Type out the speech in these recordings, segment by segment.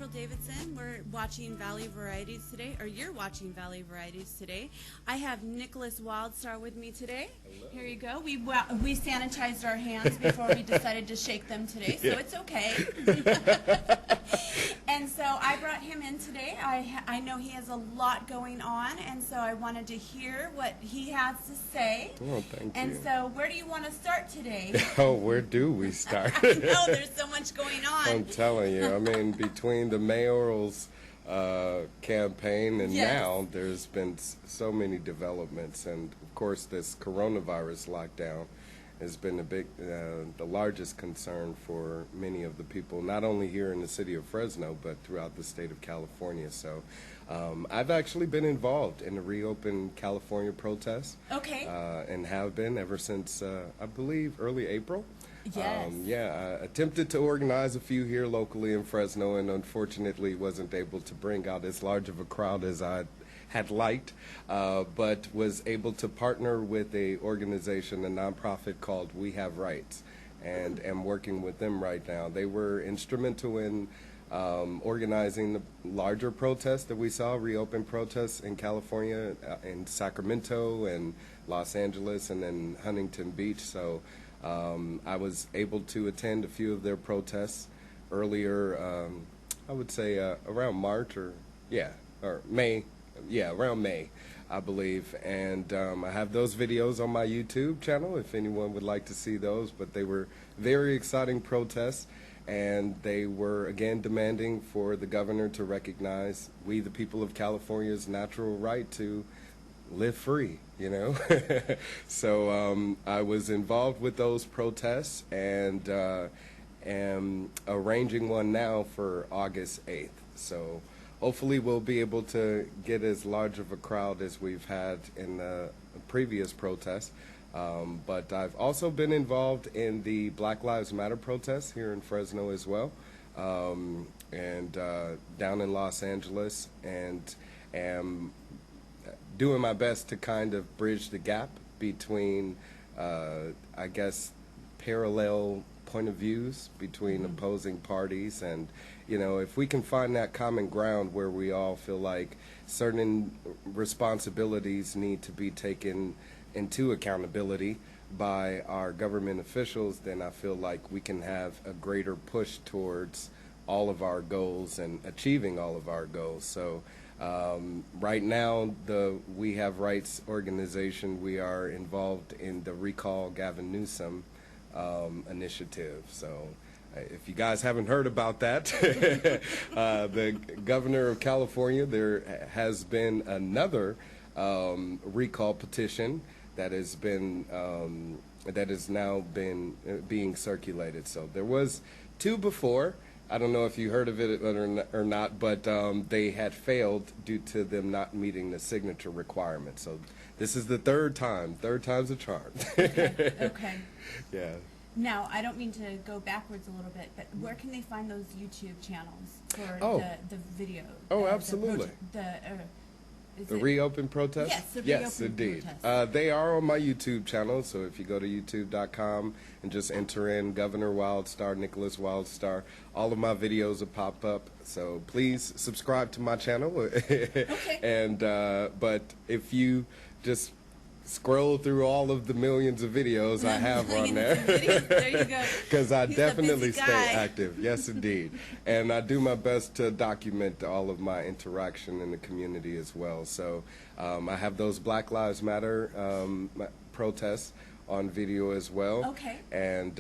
April Davidson. We're watching Valley Varieties today, or you're watching Valley Varieties today. I have Nickolas Wildstar with me today. Hello. Here you go. We sanitized our hands before we decided to shake them today, so it's okay. And so I brought him in today. I know he has a lot going on, and so I wanted to hear what he has to say. Oh, thank you. And so where do you want to start today? Oh, where do we start? I know, there's so much going on. I'm telling you, I mean, between the mayoral's campaign and Yes. now, there's been so many developments. And, of course, this coronavirus lockdown has been the largest concern for many of the people, not only here in the city of Fresno, but throughout the state of California. So I've actually been involved in the Reopen California protests. Okay. And have been ever since, I believe, early April. Yes. I attempted to organize a few here locally in Fresno, and unfortunately wasn't able to bring out as large of a crowd as I had liked, but was able to partner with a organization, a nonprofit called We Have Rights, and am working with them right now. They were instrumental in organizing the larger protests that we saw, Reopen protests in California, in Sacramento and Los Angeles, and then Huntington Beach. So I was able to attend a few of their protests earlier, I would say around March or May. Yeah, around May, I believe. And I have those videos on my YouTube channel if anyone would like to see those. But they were very exciting protests, and they were, again, demanding for the governor to recognize we, the people of California's natural right to live free, you know. So I was involved with those protests and am arranging one now for August 8th. So hopefully we'll be able to get as large of a crowd as we've had in the previous protests. But I've also been involved in the Black Lives Matter protests here in Fresno as well, and down in Los Angeles, and am doing my best to kind of bridge the gap between, I guess, parallel point of views between opposing parties. And you know, if we can find that common ground where we all feel like certain responsibilities need to be taken into accountability by our government officials, then I feel like we can have a greater push towards all of our goals and achieving all of our goals. So right now, the We Have Rights organization, we are involved in the Recall Gavin Newsom initiative. So if you guys haven't heard about that, the governor of California, there has been another recall petition that has been now been being circulated. So there was two before. I don't know if you heard of it or not, but they had failed due to them not meeting the signature requirement. So this is the third time. Third time's a charm. Okay. Yeah. Now, I don't mean to go backwards a little bit, but where can they find those YouTube channels for the video? Oh, absolutely. The Reopen protest? Yes, the Yes, Reopen indeed. protest. They are on my YouTube channel, so if you go to youtube.com and just enter in Governor Wildstar, Nickolas Wildstar, all of my videos will pop up. So please subscribe to my channel. Okay. And but if you just scroll through all of the millions of videos I have on there. There you go. Because I He's definitely a busy stay guy. active. Yes, indeed. And I do my best to document all of my interaction in the community as well. So I have those Black Lives Matter protests on video as well. Okay. And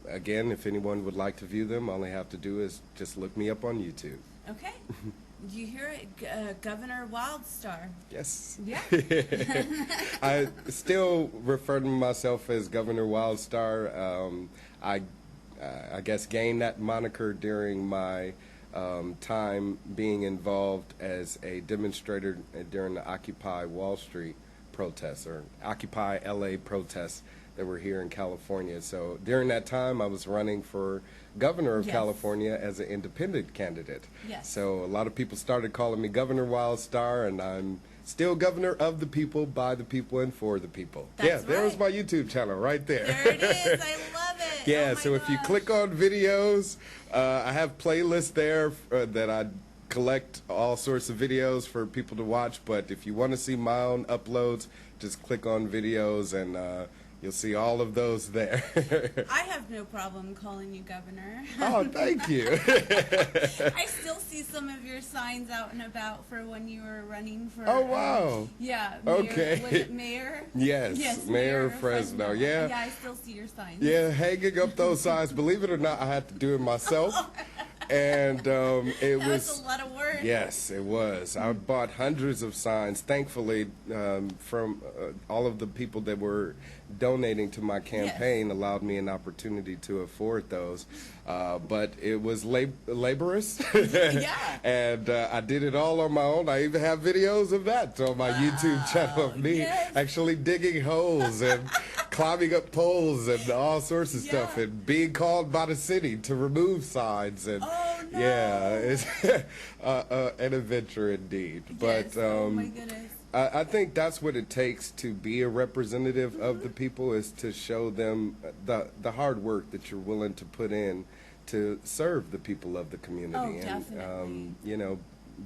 again, if anyone would like to view them, all they have to do is just look me up on YouTube. Okay. Do you hear it, Governor Wildstar? Yes. Yeah. I still refer to myself as Governor Wildstar. I guess gained that moniker during my time being involved as a demonstrator during the Occupy Wall Street protests, or Occupy LA protests that were here in California. So during that time, I was running for governor of Yes. California as an independent candidate. Yes. So a lot of people started calling me Governor Wildstar, and I'm still governor of the people, by the people, and for the people. That's yeah, there's right. my YouTube channel right there. There it is. I love it. Yeah, Oh my so if you gosh. click on videos, I have playlists there that I collect all sorts of videos for people to watch. But if you want to see my own uploads, just click on videos and you'll see all of those there. I have no problem calling you governor. Oh, thank you. I still see some of your signs out and about for when you were running for. Oh, wow. Yeah. Mayor, Okay. Was it mayor? Yes, Mayor of Fresno. Yeah. Yeah, I still see your signs. Yeah, hanging up those signs. Believe it or not, I had to do it myself. And it That was was a lot of work. Yes, it was. I bought hundreds of signs, thankfully, from all of the people that were donating to my campaign allowed me an opportunity to afford those. But it was laborious. Yeah. And I did it all on my own. I even have videos of that on my YouTube channel of me actually digging holes and climbing up poles and all sorts of stuff and being called by the city to remove signs. And Oh, no. yeah, it's an adventure indeed. Yes. But Oh my goodness. I think that's what it takes to be a representative of the people, is to show them the hard work that you're willing to put in to serve the people of the community. Oh, and definitely. you know,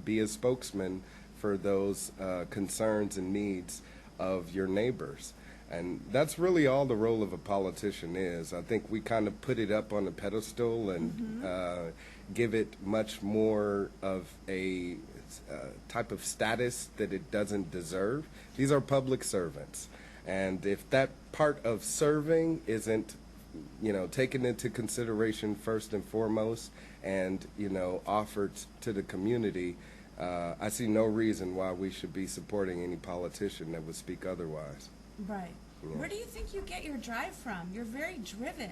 be a spokesman for those concerns and needs of your neighbors. And that's really all the role of a politician is. I think we kind of put it up on a pedestal and give it much more of a type of status that it doesn't deserve. These are public servants. And if that part of serving isn't, you know, taken into consideration first and foremost and, you know, offered to the community, I see no reason why we should be supporting any politician that would speak otherwise. Right. Yeah. Where do you think you get your drive from? You're very driven.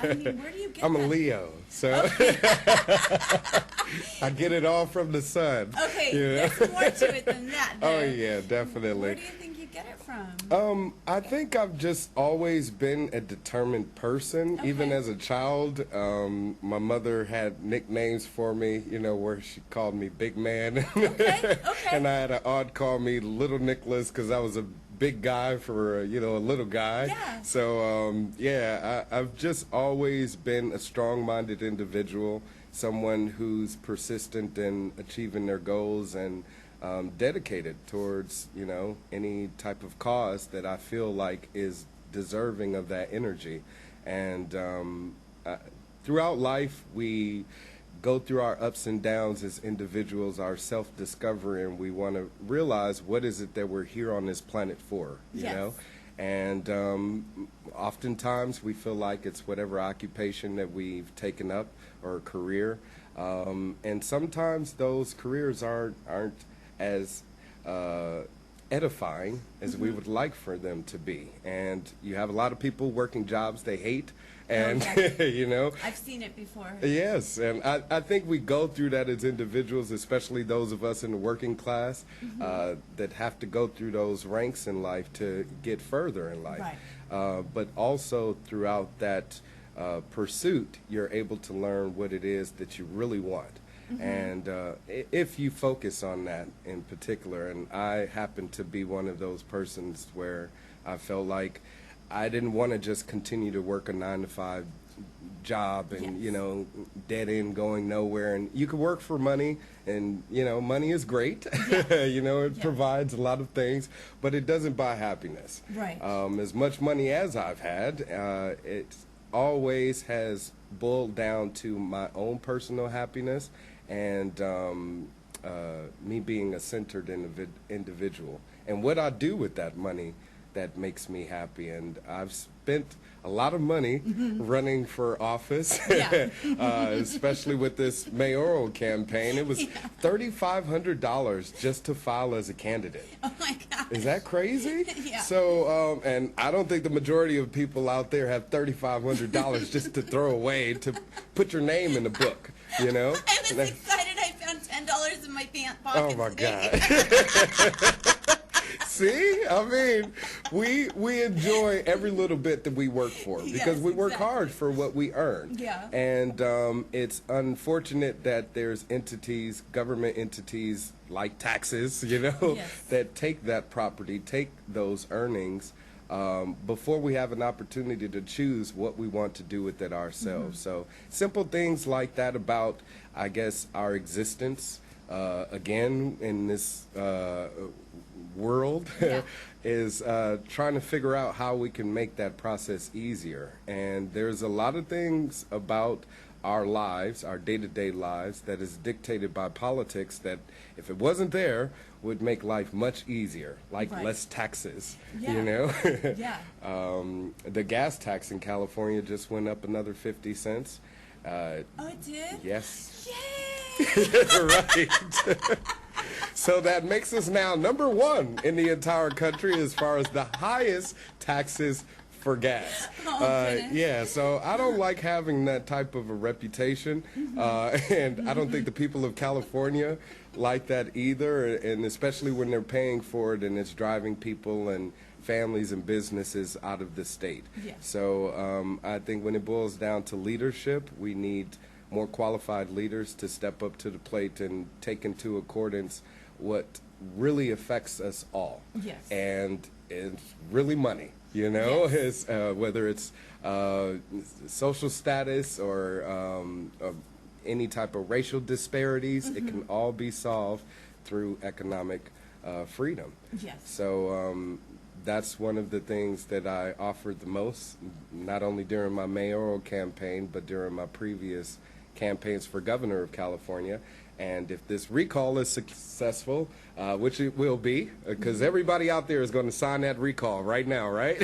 I mean, where do you get I'm a that? Leo, so I get it all from the sun. Okay, you know? there's more to it than that. Oh there. yeah, definitely. Where do you think you get it from? I think I've just always been a determined person. Okay. Even as a child, my mother had nicknames for me, you know, where she called me Big Man. Okay. And I had an aunt call me Little Nickolas because I was a big guy for, you know, a little guy. Yeah. So, I've just always been a strong-minded individual, someone who's persistent in achieving their goals and dedicated towards, you know, any type of cause that I feel like is deserving of that energy. And throughout life, we go through our ups and downs as individuals, our self-discovery, and we want to realize what is it that we're here on this planet for, you know? And oftentimes we feel like it's whatever occupation that we've taken up or career. And sometimes those careers aren't as edifying as we would like for them to be. And you have a lot of people working jobs they hate. And, you know, I've seen it before. yes, and I think we go through that as individuals, especially those of us in the working class that have to go through those ranks in life to get further in life. Right. But also throughout that pursuit, you're able to learn what it is that you really want. And if you focus on that in particular, and I happen to be one of those persons where I felt like I didn't want to just continue to work a 9-to-5 job and, you know, dead end going nowhere. And you can work for money, and, you know, money is great. You know, it provides a lot of things, but it doesn't buy happiness. Right. As much money as I've had, it always has boiled down to my own personal happiness and me being a centered individual. And what I do with that money that makes me happy. And I've spent a lot of money running for office, especially with this mayoral campaign. It was $3,500 just to file as a candidate. Oh my gosh. Is that crazy? Yeah. So, and I don't think the majority of people out there have $3,500 just to throw away to put your name in the book, you know? I was excited. I found $10 in my pant pocket. Oh my today. God. See, I mean, we enjoy every little bit that we work for because we work hard for what we earn. Yeah. And it's unfortunate that there's entities, government entities like taxes, you know, that take that property, take those earnings, before we have an opportunity to choose what we want to do with it ourselves. So simple things like that about, I guess, our existence, again, in this world, is trying to figure out how we can make that process easier. And there's a lot of things about our lives, our day-to-day lives, that is dictated by politics that, if it wasn't there, would make life much easier, like less taxes, you know? The gas tax in California just went up another 50 cents. Oh, it did? Yes. Yay! Right. So that makes us now #1 in the entire country as far as the highest taxes for gas. Yeah, so I don't like having that type of a reputation, and I don't think the people of California like that either, and especially when they're paying for it and it's driving people and families and businesses out of the state. So I think when it boils down to leadership, we need more qualified leaders to step up to the plate and take into accordance what really affects us all. And it's really money. You know, is, whether it's social status or any type of racial disparities, it can all be solved through economic freedom. So that's one of the things that I offered the most, not only during my mayoral campaign, but during my previous campaigns for governor of California. And if this recall is successful, which it will be, because everybody out there is going to sign that recall right now, right?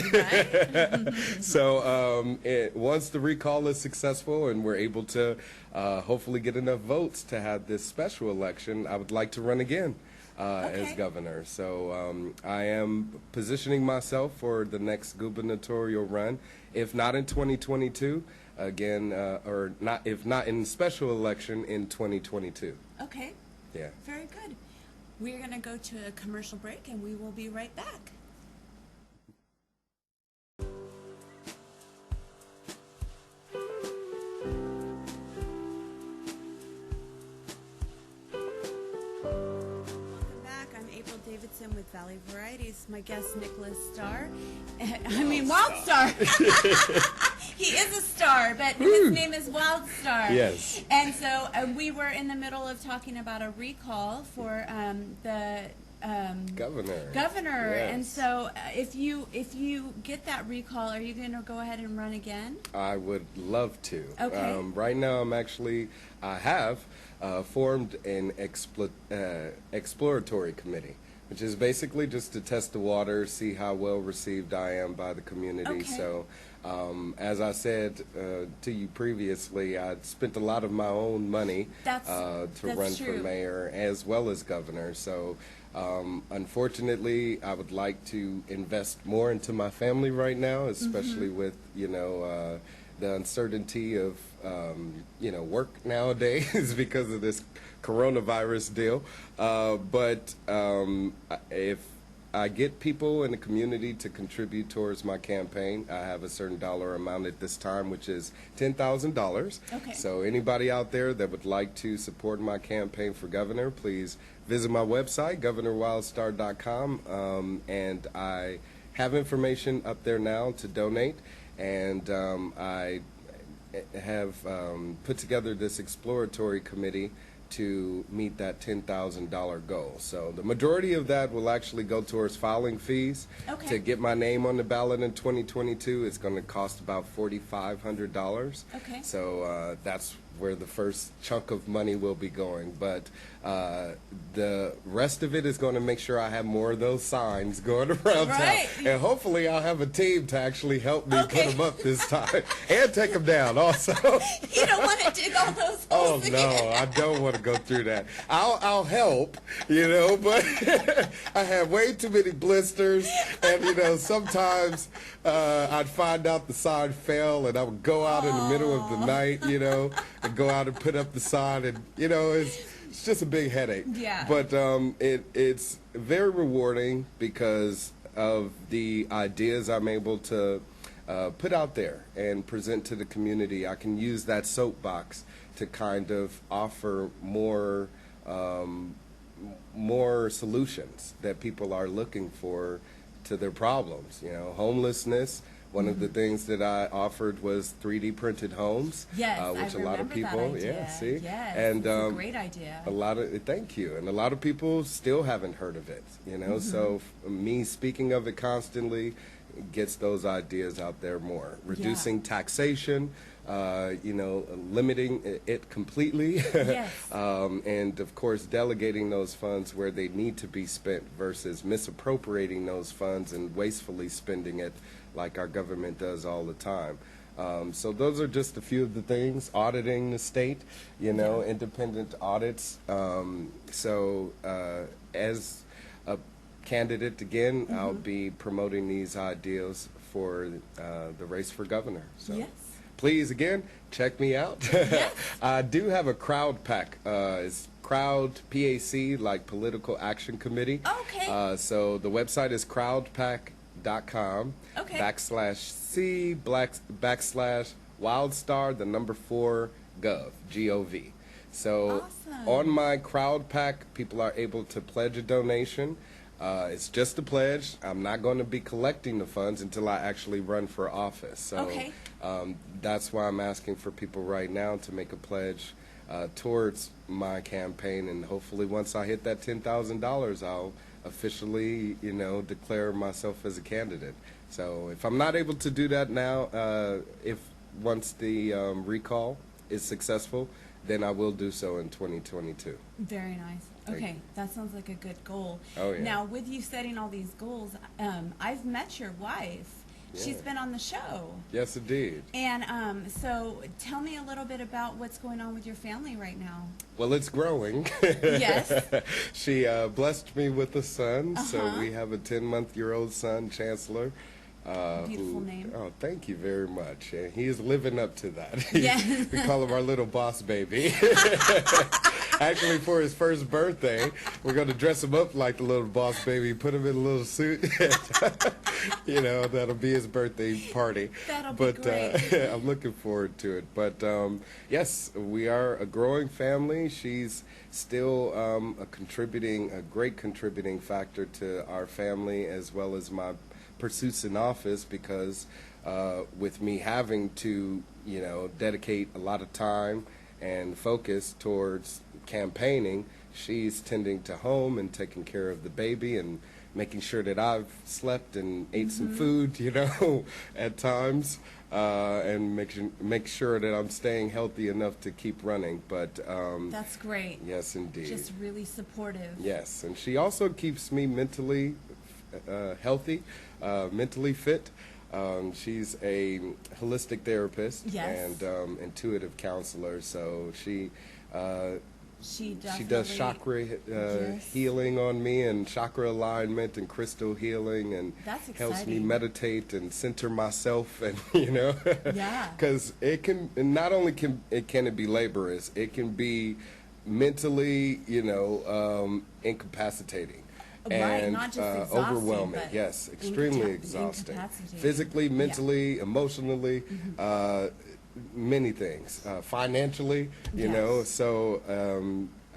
So once the recall is successful and we're able to hopefully get enough votes to have this special election, I would like to run again as governor. So I am positioning myself for the next gubernatorial run, if not in 2022. Again, or not, if not in special election, in 2022. Okay. Yeah. Very good. We're going to go to a commercial break, and we will be right back. Welcome back. I'm April Davidson with Valley Varieties. My guest, Nickolas Wildstar. He is a star, but his name is Wildstar. Yes. And so we were in the middle of talking about a recall for the governor. Yes. And so if you get that recall, are you going to go ahead and run again? I would love to. Okay. Right now, I have formed an exploratory committee, which is basically just to test the water, see how well received I am by the community. So as I said to you previously, I spent a lot of my own money to run for mayor as well as governor. So unfortunately, I would like to invest more into my family right now, especially with, the uncertainty of, work nowadays because of this coronavirus deal. But if I get people in the community to contribute towards my campaign, I have a certain dollar amount at this time, which is $10,000. Okay. So anybody out there that would like to support my campaign for governor, please visit my website, governorwildstar.com, and I have information up there now to donate, and I have put together this exploratory committee to meet that $10,000 goal. So the majority of that will actually go towards filing fees. To get my name on the ballot in 2022, it's going to cost about $4,500. So that's where the first chunk of money will be going. But the rest of it is going to make sure I have more of those signs going around town. And hopefully I'll have a team to actually help me put them up this time and take them down also. You don't want to dig all those holes again. No, I don't want to go through that. I'll help, but I have way too many blisters, and sometimes I'd find out the sign fell, and I would go out in the middle of the night, and go out and put up the sign, and it's just a big headache. But it's very rewarding because of the ideas I'm able to put out there and present to the community. I can use that soapbox to kind of offer more solutions that people are looking for to their problems. You know, homelessness. One of the things that I offered was 3D printed homes, Yes, which I a lot of remember people, that idea. yeah, see, Yes, and it's a great idea. thank you, and a lot of people still haven't heard of it. You know, so me speaking of it constantly gets those ideas out there more. Reducing taxation, you know, limiting it completely, Yes. and of course delegating those funds where they need to be spent versus misappropriating those funds and wastefully spending it like our government does all the time. So those are just a few of the things. Auditing the state, you know, independent audits. As a candidate again, I'll be promoting these ideas for the race for governor. So Yes. please, again, check me out. Yes. I do have a crowd pack. It's Crowd PAC, like Political Action Committee. Okay. So the website is crowdpack.com Okay. /C /Wildstar, the number 4 gov, G-O-V. So Awesome. on my crowd pack, people are able to pledge a donation. It's just a pledge. I'm not going to be collecting the funds until I actually run for office. So Okay. that's why I'm asking for people right now to make a pledge towards my campaign, and hopefully once I hit that $10,000, I'll officially, you know, declare myself as a candidate. So if I'm not able to do that now, if once the recall is successful, then I will do so in 2022. Very nice. Okay, that sounds like a good goal. Oh, yeah. Now, with you setting all these goals, I've met your wife. Yeah. She's been on the show. Yes, indeed. And so tell me a little bit about what's going on with your family right now. Well, it's growing. Yes. She blessed me with a son, so Uh-huh. we have a 10-month-old son, Chancellor. Beautiful name. Oh, thank you very much. And he is living up to that. Yeah. We call him our little boss baby. Actually, for his first birthday, we're going to dress him up like the little boss baby, put him in a little suit. You know, that'll be his birthday party. That'll be great. I'm looking forward to it. But yes, we are a growing family. She's still a great contributing factor to our family, as well as my pursuits in office, because with me having to, you know, dedicate a lot of time and focus towards campaigning, she's tending to home and taking care of the baby and making sure that I've slept and ate some food, you know, at times, and make sure that I'm staying healthy enough to keep running. But That's great. yes, indeed. Just really supportive. Yes, and she also keeps me mentally healthy, mentally fit. She's a holistic therapist Yes. and intuitive counselor, so she She does chakra Yes. healing on me, and chakra alignment and crystal healing, and That's helps me exciting. meditate and center myself, and you know, Yeah. because it can not only can it be laborious, it can be mentally, you know, incapacitating. Right, And not just exhausting, overwhelming, but yes, extremely exhausting, incapacitating. physically, mentally, emotionally, many things, financially, you know. Yes. So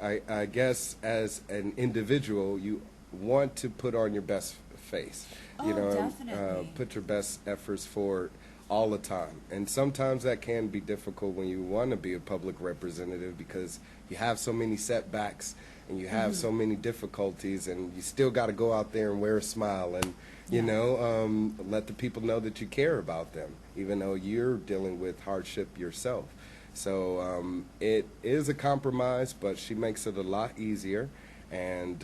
I guess as an individual, you want to put on your best face, you Oh, know, definitely. put your best efforts forward all the time. And sometimes that can be difficult when you want to be a public representative, because you have so many setbacks and you have so many difficulties, and you still got to go out there and wear a smile and, you know, let the people know that you care about them, even though you're dealing with hardship yourself. So it is a compromise, but she makes it a lot easier. And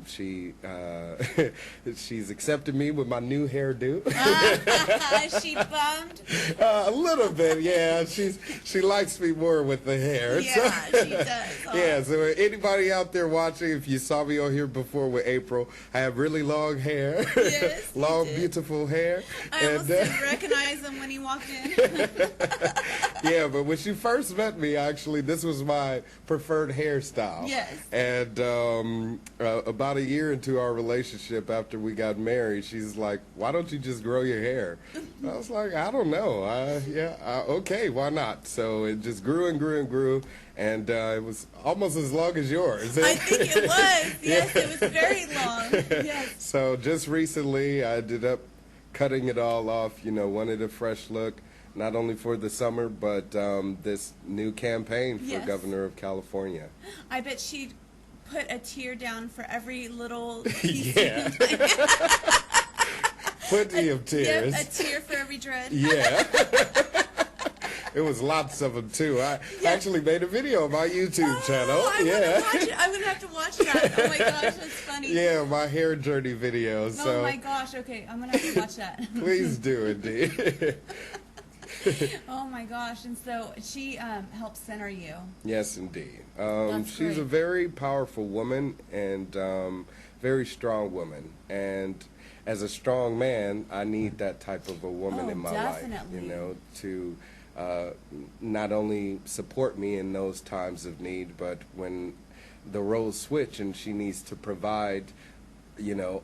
she's accepted me with my new hairdo. She bummed. A little bit, yeah. She likes me more with the hair. Yeah, she does. Oh. Yeah, so anybody out there watching, if you saw me on here before with April, I have really long hair. Yes, you long, did. beautiful hair. I almost didn't recognize him when he walked in. Yeah, but when she first met me, actually, this was my preferred hairstyle. Yes. And about a year into our relationship after we got married, she's like, "Why don't you just grow your hair?" I was like, "I don't know. Okay, why not?" So it just grew and grew and grew, and it was almost as long as yours. I think it was. Yes, it was very long. Yes. So just recently, I ended up cutting it all off. Wanted a fresh look. Not only for the summer, but this new campaign for governor of California. I bet she'd put a tear down for every little piece. Yeah. Plenty of tears. Yep, a tear for every dread. Yeah. It was lots of them, too. I actually made a video on my YouTube channel. I'm going to have to watch that. Oh, my gosh, that's funny. Yeah, my hair journey video. So. Oh, my gosh. Okay, I'm going to have to watch that. Please do, indeed. Oh my gosh, and so she helps center you. Yes, indeed. She's great. a very powerful woman and very strong woman. And as a strong man, I need that type of a woman in my definitely. life, to not only support me in those times of need, but when the roles switch and she needs to provide,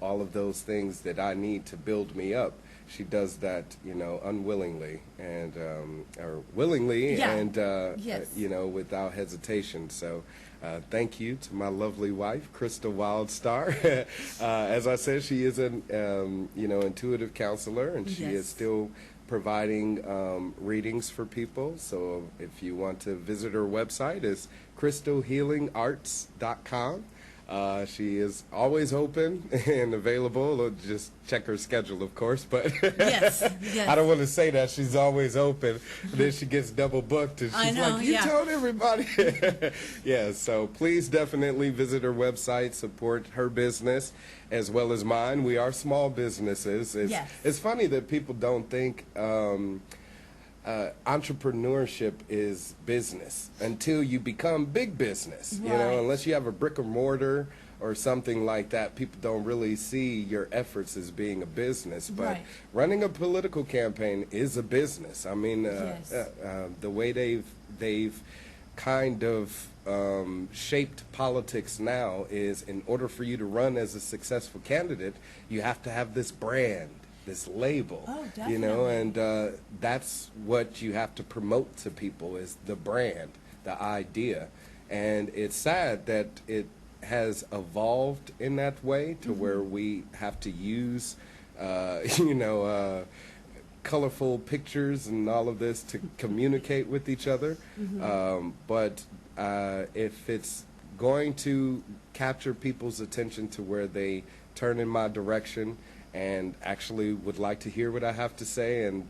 all of those things that I need to build me up. She does that, unwillingly and or willingly and without hesitation. So, thank you to my lovely wife, Crystal Wildstar. As I said, she is an intuitive counselor, and she is still providing readings for people. So, if you want to visit her website, it's crystalhealingarts.com. She is always open and available. Just check her schedule, of course. But yes. I don't want to say that she's always open. Then she gets double booked, and she's like, "You told everybody." Yeah. So please definitely visit her website, support her business as well as mine. We are small businesses. It's funny that people don't think. Entrepreneurship is business until you become big business. Unless you have a brick and mortar or something like that, people don't really see your efforts as being a business. But running a political campaign is a business. I mean, the way they've kind of shaped politics now is, in order for you to run as a successful candidate, you have to have this brand, this label, and that's what you have to promote to people, is the brand, the idea. And it's sad that it has evolved in that way to where we have to use colorful pictures and all of this to communicate with each other. But if it's going to capture people's attention to where they turn in my direction and actually would like to hear what I have to say, and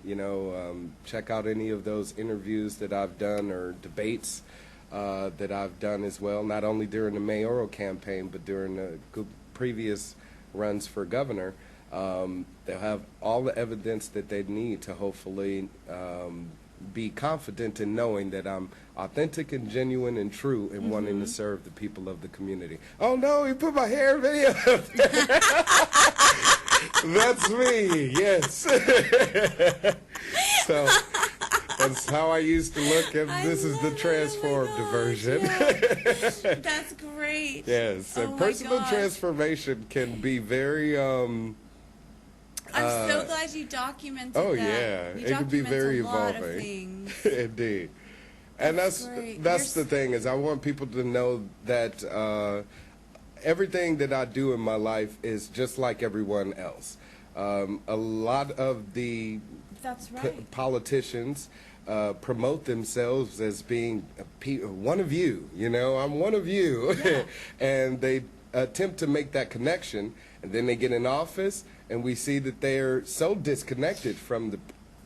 check out any of those interviews that I've done or debates that I've done as well, not only during the mayoral campaign but during the previous runs for governor. They'll have all the evidence that they need to hopefully be confident in knowing that I'm authentic and genuine and true in wanting to serve the people of the community. Oh no, he put my hair video up there. That's me, yes. So that's how I used to look, and this is the transformed version. Yeah. That's great. Yes, and personal transformation can be very I'm so glad you documented that. Oh yeah, it can be very evolving. Indeed. And that's the thing, is I want people to know that everything that I do in my life is just like everyone else. A lot of the politicians promote themselves as being one of you. I'm one of you. Yeah. And they attempt to make that connection, and then they get in office, and we see that they're so disconnected from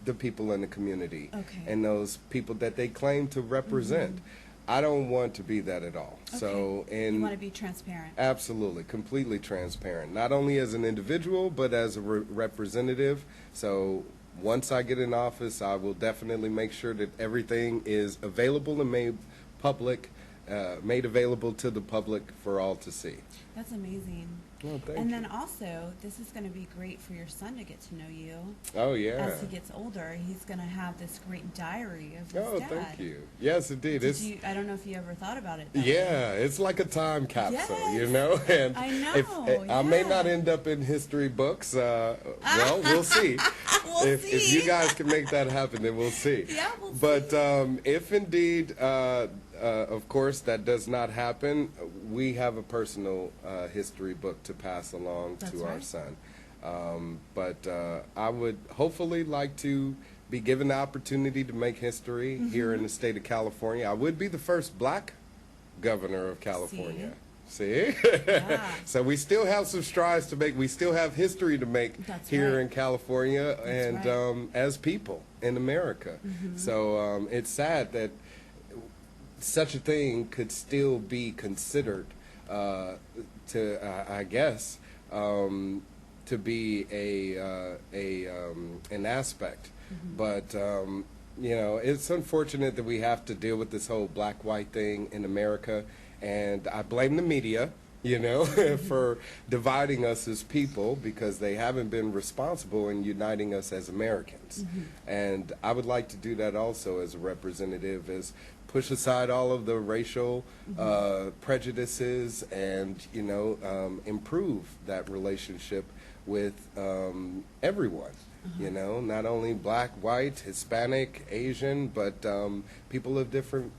the people in the community and those people that they claim to represent. I don't want to be that at all. Okay. So, you want to be transparent. Absolutely, completely transparent. Not only as an individual, but as a representative. So once I get in office, I will definitely make sure that everything is available and made available to the public for all to see. That's amazing. Well, thank And you. then also, this is going to be great for your son to get to know you. Oh, yeah. As he gets older, he's going to have this great diary of his Oh, dad. thank you. Yes, indeed. I don't know if you ever thought about it that way. Yeah, it's like a time capsule, Yes. you know. And I know, I may yeah. not end up in history books. Well, we'll see. If you guys can make that happen, then we'll see. Yeah, we'll But see. if indeed, of course, that does not happen, we have a personal history book to pass along That's to our right. son. But I would hopefully like to be given the opportunity to make history here in the state of California. I would be the first black governor of California. See? Yeah. So we still have some strides to make. We still have history to make That's here right. in California and right. as people in America. So it's sad that such a thing could still be considered I guess, to be an aspect. But you know, it's unfortunate that we have to deal with this whole black-white thing in America, and I blame the media, you know, for dividing us as people because they haven't been responsible in uniting us as Americans. And I would like to do that also as a representative, as push aside all of the racial prejudices and, you know, improve that relationship with everyone. You know, not only black, white, Hispanic, Asian, but people of different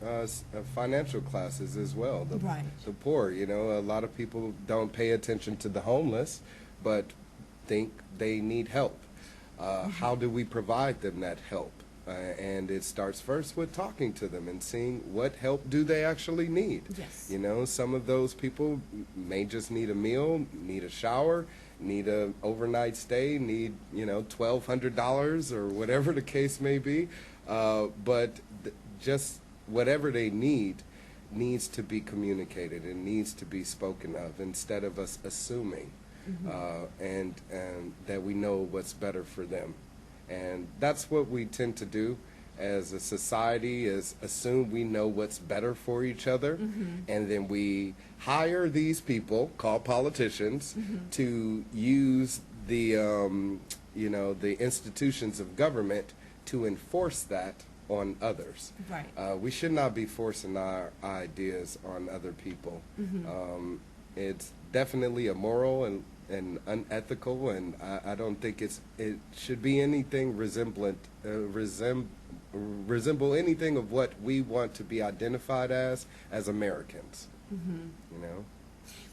financial classes as well. The poor, you know, a lot of people don't pay attention to the homeless, but think they need help. How do we provide them that help? And it starts first with talking to them and seeing what help do they actually need. Yes. You know, some of those people may just need a meal, need a shower, need a overnight stay, need, you know, $1,200 or whatever the case may be. But just whatever they need needs to be communicated and needs to be spoken of instead of us assuming and that we know what's better for them. And that's what we tend to do as a society, is assume we know what's better for each other, and then we hire these people called politicians to use the you know, the institutions of government to enforce that on others. Right. We should not be forcing our ideas on other people. It's definitely immoral and unethical, and I don't think it should be anything resemble anything of what we want to be identified as Americans. You know.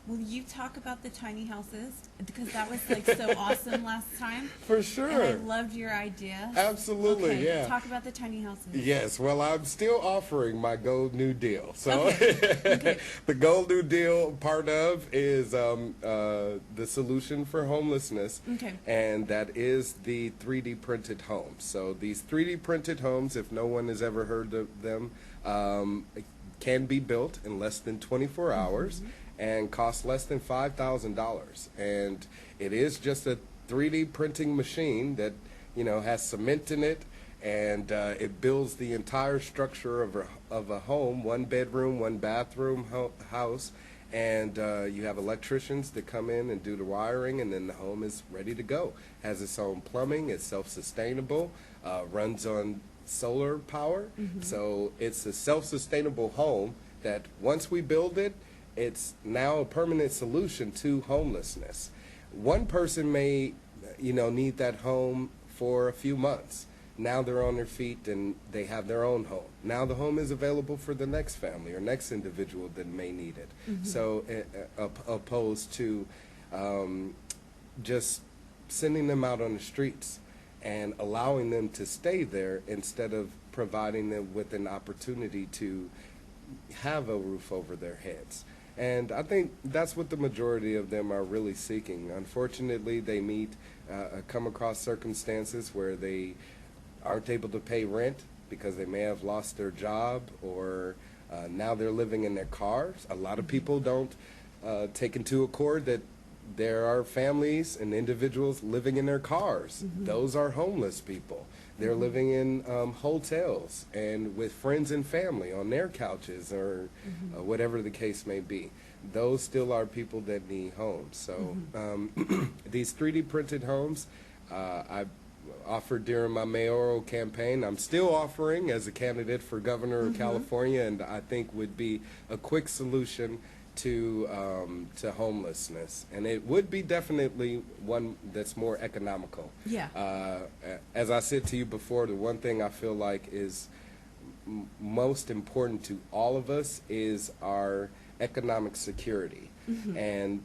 Will you talk about the tiny houses? Because that was like so awesome last time. For sure. And I loved your idea. Absolutely, okay, yeah. Talk about the tiny houses. Yes, well, I'm still offering my Gold New Deal. So Okay. the Gold New Deal part of is the solution for homelessness, Okay. and that is the 3D printed homes. So these 3D printed homes, if no one has ever heard of them, can be built in less than 24 hours. And cost less than $5,000, and it is just a 3D printing machine that, you know, has cement in it, and it builds the entire structure of a home, one bedroom, one bathroom house, and you have electricians that come in and do the wiring, and then the home is ready to go. Has its own plumbing, it's self-sustainable, runs on solar power, so it's a self-sustainable home that once we build it, it's now a permanent solution to homelessness. One person may, you know, need that home for a few months. Now they're on their feet and they have their own home. Now the home is available for the next family or next individual that may need it. So opposed to just sending them out on the streets and allowing them to stay there instead of providing them with an opportunity to have a roof over their heads. And I think that's what the majority of them are really seeking. Unfortunately, they come across circumstances where they aren't able to pay rent because they may have lost their job, or now they're living in their cars. A lot of people don't take into accord that there are families and individuals living in their cars. Those are homeless people. They're living in hotels and with friends and family on their couches or whatever the case may be. Those still are people that need homes. So these 3D printed homes, I offered during my mayoral campaign. I'm still offering as a candidate for governor of California, and I think would be a quick solution to homelessness, and it would be definitely one that's more economical. Yeah. As I said to you before, the one thing I feel like is most important to all of us is our economic security. And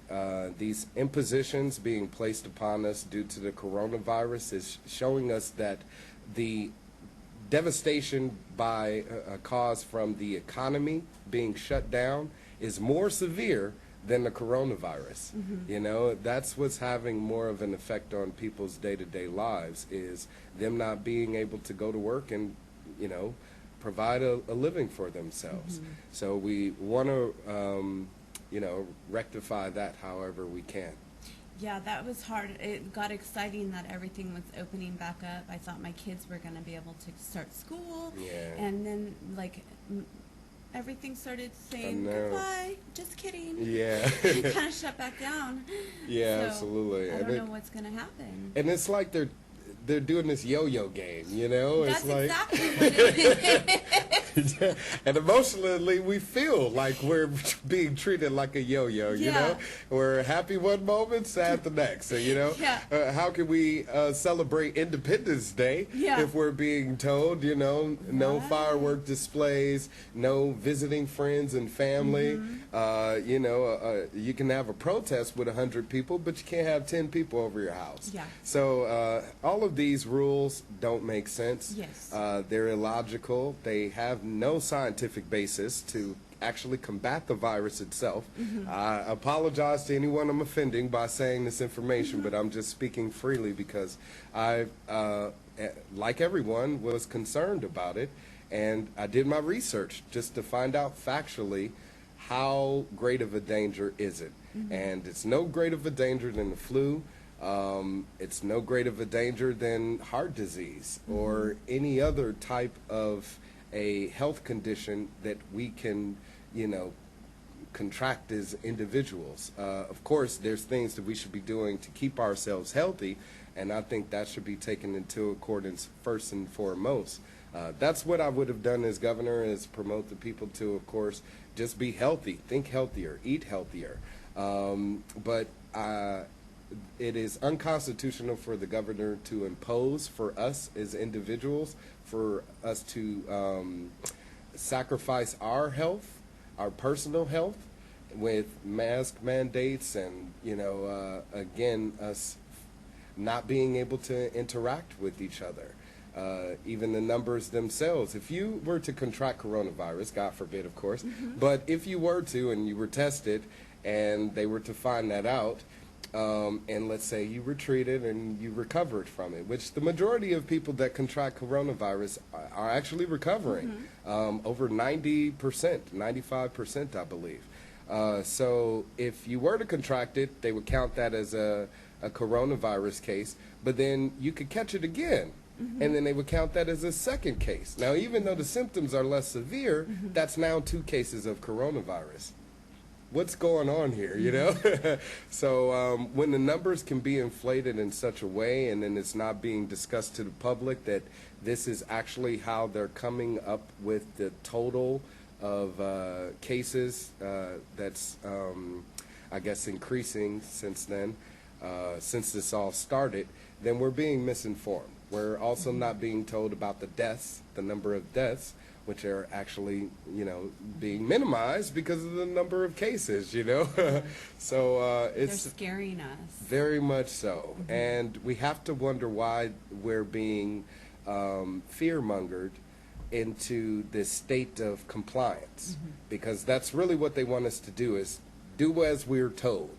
these impositions being placed upon us due to the coronavirus is showing us that the devastation by caused from the economy being shut down is more severe than the coronavirus. You know, that's what's having more of an effect on people's day-to-day lives, is them not being able to go to work and, you know, provide a living for themselves. So we want to, you know, rectify that however we can. Yeah, that was hard. It got exciting that everything was opening back up. I thought my kids were going to be able to start school. Yeah. And then, like, everything started saying goodbye. Just kidding. Yeah. It kind of shut back down. Yeah, So, absolutely. I And don't know what's going to happen. and it's like they're doing this yo-yo game, you know? That's It's like, exactly what it is. and emotionally, we feel like we're being treated like a yo-yo, you know? We're happy one moment, sad the next. So, you know, Yeah. how can we celebrate Independence Day if we're being told, you know, no firework displays, no visiting friends and family? You know, you can have a protest with 100 people, but you can't have 10 people over your house. Yeah. So all of these rules don't make sense. Yes. They're illogical. They have no scientific basis to actually combat the virus itself. I apologize to anyone I'm offending by saying this information, but I'm just speaking freely because I, like everyone, was concerned about it, and I did my research just to find out factually how great of a danger is it. And it's no great of a danger than the flu. It's no great of a danger than heart disease or any other type of a health condition that we can, you know, contract as individuals. Of course, there's things that we should be doing to keep ourselves healthy, and I think that should be taken into accordance first and foremost. That's what I would have done as governor, is promote the people to, of course, just be healthy, think healthier, eat healthier. But it is unconstitutional for the governor to impose for us as individuals, for us to sacrifice our health, our personal health, with mask mandates and, you know, again, us not being able to interact with each other. Even the numbers themselves. If you were to contract coronavirus, God forbid, of course, but if you were to and you were tested and they were to find that out, and let's say you were treated and you recovered from it, which the majority of people that contract coronavirus are actually recovering, over 90%, 95%, I believe. So if you were to contract it, they would count that as a coronavirus case, but then you could catch it again. And then they would count that as a second case. Now, even though the symptoms are less severe, that's now 2 cases of coronavirus. What's going on here, you know? So when the numbers can be inflated in such a way, and then it's not being discussed to the public that this is actually how they're coming up with the total of cases that's, I guess, increasing since then, since this all started, then we're being misinformed. We're also not being told about the deaths, the number of deaths, which are actually, you know, being minimized because of the number of cases, you know. So it's They're scaring us. very much so. And we have to wonder why we're being fear-mongered into this state of compliance, because that's really what they want us to do, is do as we're told.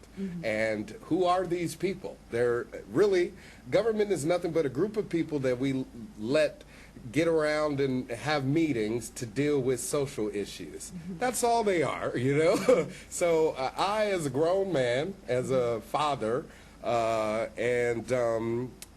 And who are these people? They're really, government is nothing but a group of people that we let get around and have meetings to deal with social issues. That's all they are, you know. So I, as a grown man, as a father, and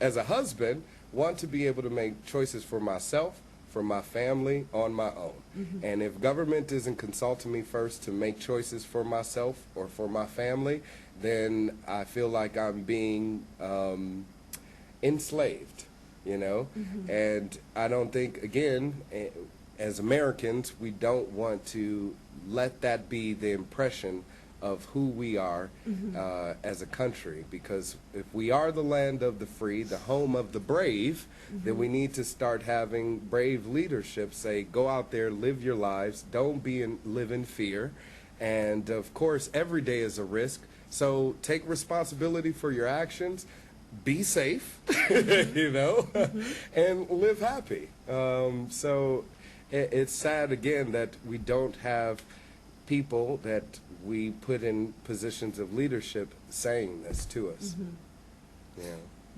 as a husband, want to be able to make choices for myself, for my family, on my own. And if government isn't consulting me first to make choices for myself or for my family, then I feel like I'm being enslaved, you know? And I don't think, again, as Americans, we don't want to let that be the impression of who we are as a country, because if we are the land of the free, the home of the brave, then we need to start having brave leadership say, go out there, live your lives, don't live in fear. And of course, every day is a risk, so take responsibility for your actions, be safe, you know, and live happy. So it's sad, again, that we don't have people that we put in positions of leadership saying this to us.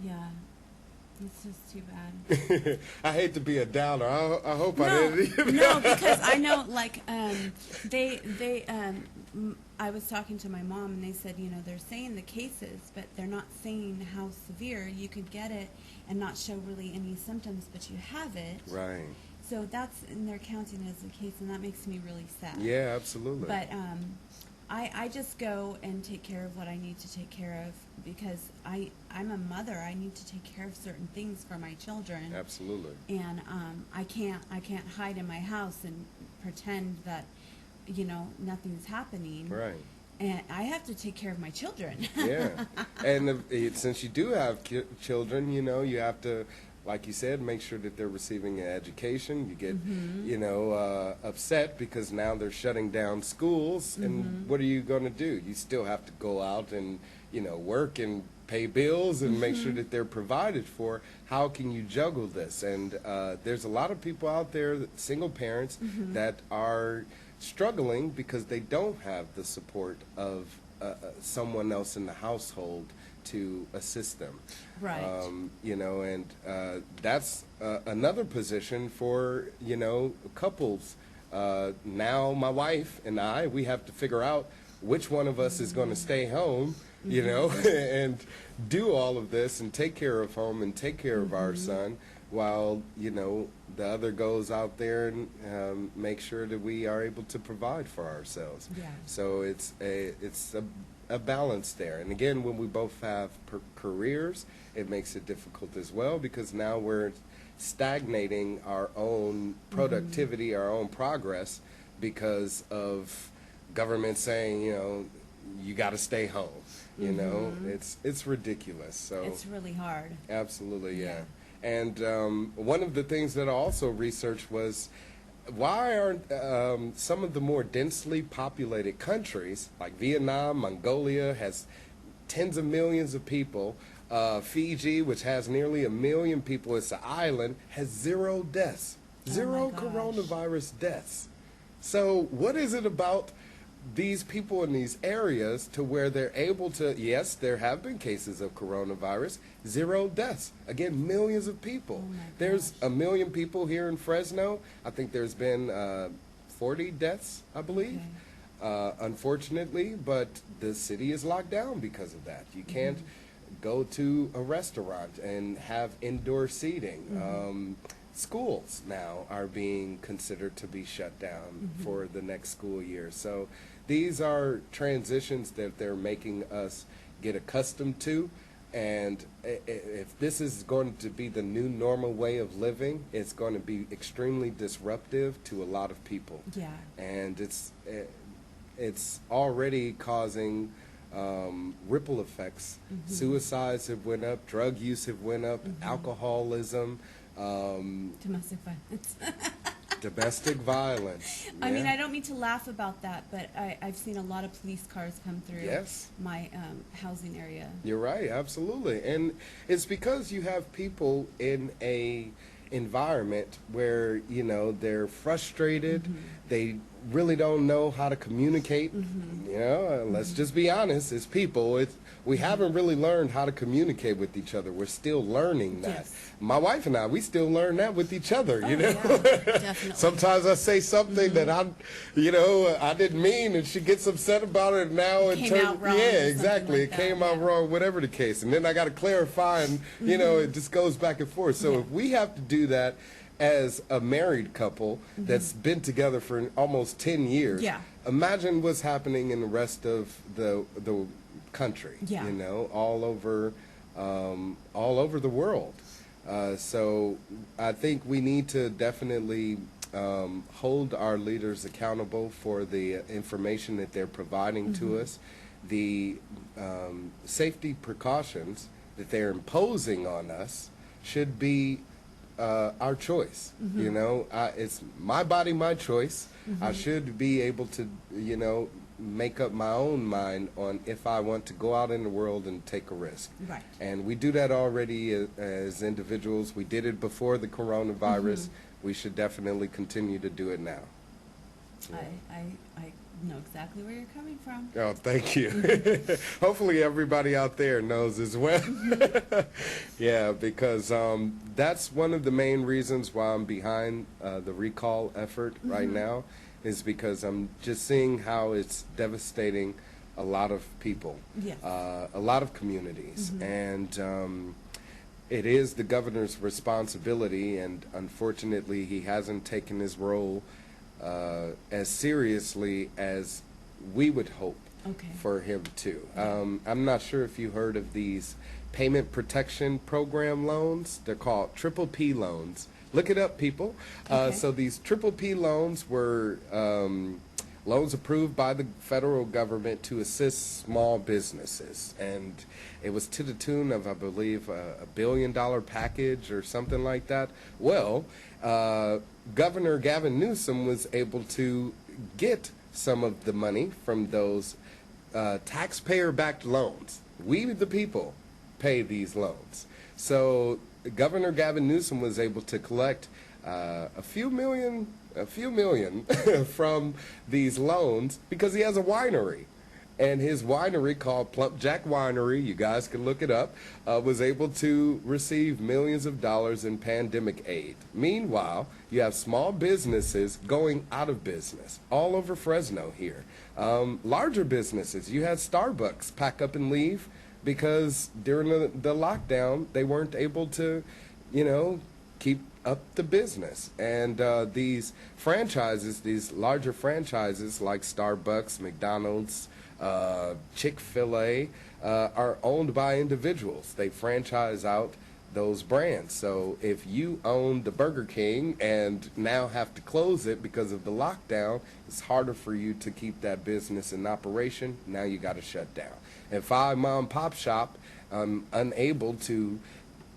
Yeah, it's just too bad. I hate to be a downer. I hope I No, didn't. no, because I know, like, I was talking to my mom, and they said, you know, they're saying the cases, but they're not saying how severe. You could get it and not show really any symptoms, but you have it. Right. So that's, and they're counting it as a case, and that makes me really sad. Yeah, absolutely. But I just go and take care of what I need to take care of, because I'm a mother. I need to take care of certain things for my children. Absolutely. And I can't hide in my house and pretend that, you know, nothing's happening. Right. And I have to take care of my children. Yeah. And since you do have children, you know, you have to, like you said, make sure that they're receiving an education. You get, you know, upset because now they're shutting down schools. And what are you going to do? You still have to go out and, you know, work and pay bills and make sure that they're provided for. How can you juggle this? And there's a lot of people out there, single parents, that are struggling because they don't have the support of someone else in the household to assist them. Right. You know, and that's another position for, you know, couples. Now my wife and I, we have to figure out which one of us is going to stay home, you know, and do all of this and take care of home and take care of our son, while, you know, the other goes out there and make sure that we are able to provide for ourselves. Yeah. So it's a balance there. And again, when we both have careers, it makes it difficult as well, because now we're stagnating our own productivity, our own progress, because of government saying, you know, you got to stay home. You know, it's ridiculous. So It's really hard. absolutely, yeah. Yeah. And one of the things that I also researched was, why aren't some of the more densely populated countries, like Vietnam, Mongolia, has tens of millions of people, Fiji, which has nearly 1 million people, it's an island, has 0 deaths, zero gosh. coronavirus deaths. So what is it about these people in these areas to where they're able to, yes, there have been cases of coronavirus, 0 deaths. Again, millions of people. Oh my There's gosh. 1 million people here in Fresno. I think there's been 40 deaths, I believe, unfortunately, but the city is locked down because of that. You can't go to a restaurant and have indoor seating. Schools now are being considered to be shut down for the next school year. So these are transitions that they're making us get accustomed to. And if this is going to be the new normal way of living, it's going to be extremely disruptive to a lot of people. Yeah. And it's already causing ripple effects. Suicides have went up, drug use have went up, alcoholism, Domestic violence. domestic violence. I mean, Yeah. I don't mean to laugh about that, but I've seen a lot of police cars come through Yes. my housing area. You're right, absolutely. And it's because you have people in a environment where, you know, they're frustrated, they really don't know how to communicate. You know, let's just be honest, as people, we haven't really learned how to communicate with each other. We're still learning that. Yes. My wife and I, we still learn that with each other, you know. Yeah, definitely. Sometimes I say something that I didn't mean, and she gets upset about it. Now it came turns, out wrong yeah, or something exactly. like It that, came out yeah. wrong, whatever the case, and then I got to clarify, and it just goes back and forth. So Yeah. if we have to do that as a married couple that's been together for almost 10 years, Yeah. imagine what's happening in the rest of the country. Yeah. You know, all over the world. So I think we need to definitely hold our leaders accountable for the information that they're providing to us, the safety precautions that they're imposing on us should be our choice. You know, it's my body, my choice. I should be able to, make up my own mind on if I want to go out in the world and take a risk. Right. And we do that already as individuals. We did it before the coronavirus. We should definitely continue to do it now. I know exactly where you're coming from. Oh, thank you. Hopefully everybody out there knows as well. Yeah, because that's one of the main reasons why I'm behind the recall effort right now, is because I'm just seeing how it's devastating a lot of people, Yes. a lot of communities. And it is the governor's responsibility, and unfortunately he hasn't taken his role as seriously as we would hope Okay. for him to. I'm not sure if you heard of these payment protection program loans. They're called Triple P loans. Look it up, people. Okay. So these Triple P loans were loans approved by the federal government to assist small businesses, and it was to the tune of, I believe, $1 billion package or something like that. Well, Governor Gavin Newsom was able to get some of the money from those taxpayer-backed loans. We, the people, pay these loans. So Governor Gavin Newsom was able to collect a few million from these loans because he has a winery. And his winery, called Plump Jack Winery, you guys can look it up, was able to receive millions of dollars in pandemic aid. Meanwhile, you have small businesses going out of business all over Fresno here. Larger businesses, you had Starbucks pack up and leave because during the lockdown, they weren't able to, keep up the business. And these franchises, these larger franchises like Starbucks, McDonald's, Chick-fil-A, are owned by individuals. They franchise out those brands. So if you own the Burger King and now have to close it because of the lockdown, it's harder for you to keep that business in operation. Now you got to shut down. If I'm a mom and pop shop, I'm unable to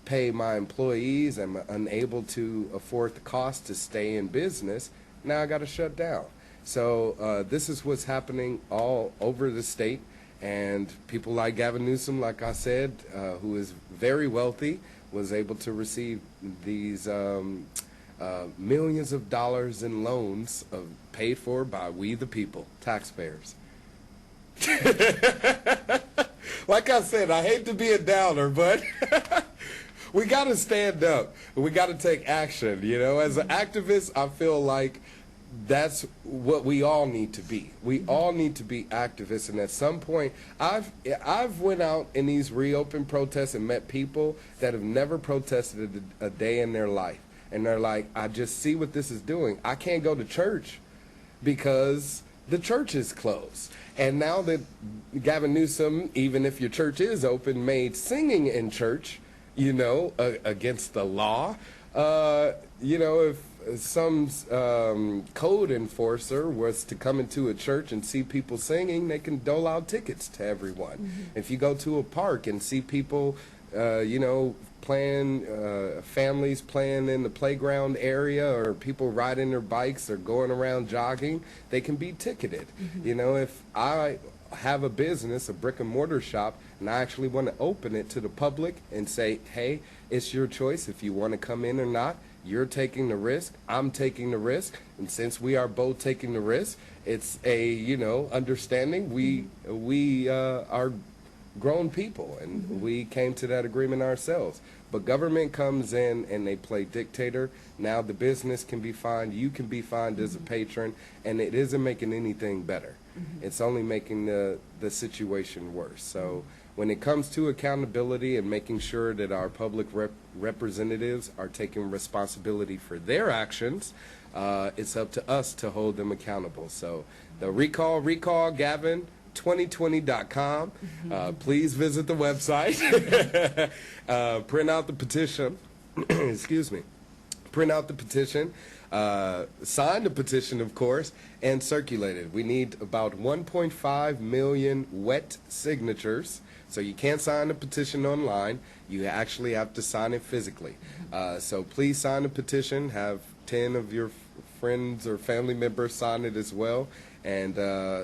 pay my employees, I'm unable to afford the cost to stay in business, now I got to shut down. So this is what's happening all over the state, and people like Gavin Newsom, like I said, who is very wealthy, was able to receive these millions of dollars in loans paid for by we the people, taxpayers. Like I said, I hate to be a downer, but we got to stand up. We got to take action. As an activist, I feel like that's what we all need to be. We all need to be activists, and at some point, I've went out in these reopen protests and met people that have never protested a day in their life, and they're like, I just see what this is doing. I can't go to church because the church is closed. And now that Gavin Newsom, even if your church is open, made singing in church, against the law, if some code enforcer was to come into a church and see people singing, they can dole out tickets to everyone. If you go to a park and see people, families playing in the playground area, or people riding their bikes or going around jogging, they can be ticketed. If I have a business, a brick and mortar shop, and I actually want to open it to the public and say, hey, it's your choice if you want to come in or not, You're taking the risk, I'm taking the risk, and since we are both taking the risk, it's a, understanding. We are grown people, and we came to that agreement ourselves. But government comes in and they play dictator. Now the business can be fined, you can be fined as a patron, and it isn't making anything better. It's only making the situation worse. So when it comes to accountability and making sure that our public representatives are taking responsibility for their actions, it's up to us to hold them accountable. So the recall Gavin 2020.com. Please visit the website. Print out the petition. Excuse me. Print out the petition. Sign the petition, of course, and circulate it. We need about 1.5 million wet signatures. So you can't sign the petition online. You actually have to sign it physically. So please sign the petition. Have 10 of your friends or family members sign it as well, and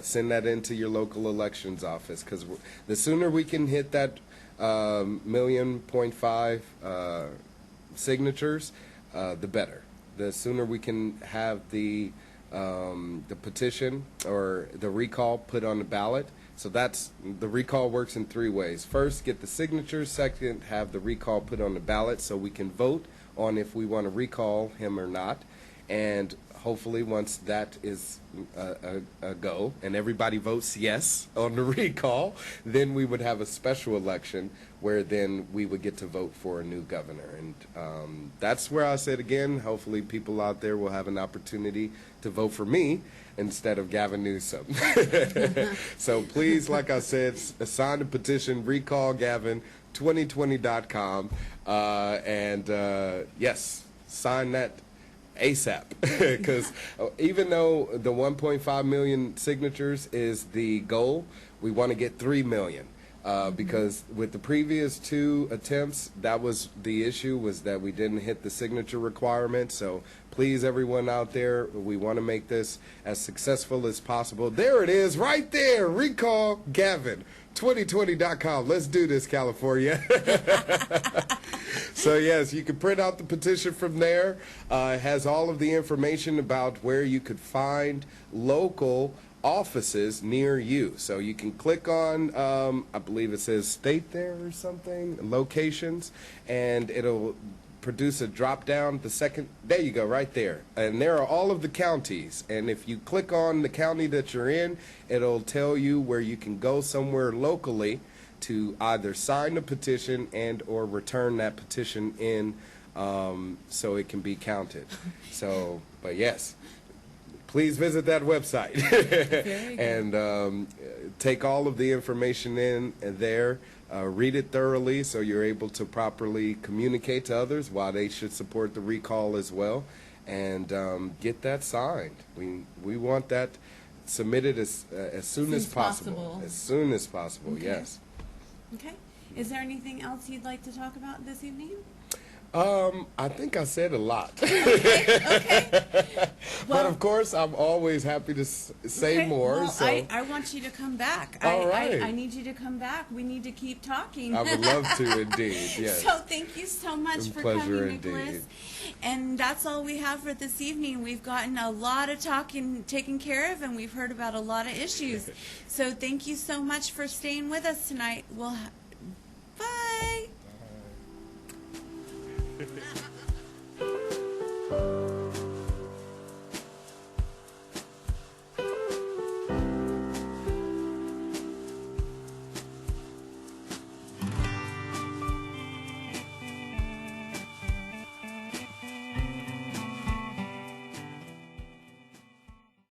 send that into your local elections office, because the sooner we can hit that 1.5 million signatures, the better. The sooner we can have the petition or the recall put on the ballot. So the recall works in 3 ways. First, get the signatures. Second, have the recall put on the ballot so we can vote on if we want to recall him or not. And hopefully once that is a go and everybody votes yes on the recall, then we would have a special election where then we would get to vote for a new governor. And that's where I said again, hopefully people out there will have an opportunity to vote for me instead of Gavin Newsom. So please, like I said, sign the petition, recall Gavin 2020.com, and yes, sign that ASAP, because even though the 1.5 million signatures is the goal, we want to get 3 million. Because with the previous 2 attempts, that was the issue, was that we didn't hit the signature requirement. So please, everyone out there, we want to make this as successful as possible. There it is, right there. Recall Gavin 2020.com. Let's do this, California. So yes, you can print out the petition from there. It has all of the information about where you could find local offices near you. So you can click on, I believe it says state there or something, locations, and it'll produce a drop down. There you go, right there. And there are all of the counties. And if you click on the county that you're in, it'll tell you where you can go somewhere locally to either sign the petition and or return that petition in, so it can be counted. So, but yes, please visit that website and take all of the information in there. Read it thoroughly so you're able to properly communicate to others why they should support the recall as well, and get that signed. We want that submitted as soon as possible. As soon as possible, okay. Yes. Okay. Is there anything else you'd like to talk about this evening? I think I said a lot. Okay. Well, but of course, I'm always happy to say more. Well, so I want you to come back. All right. I need you to come back. We need to keep talking. I would love to, indeed. Yes. So thank you so much for coming, Nickolas. Indeed. And that's all we have for this evening. We've gotten a lot of talking taken care of, and we've heard about a lot of issues. So thank you so much for staying with us tonight. Bye. Bye.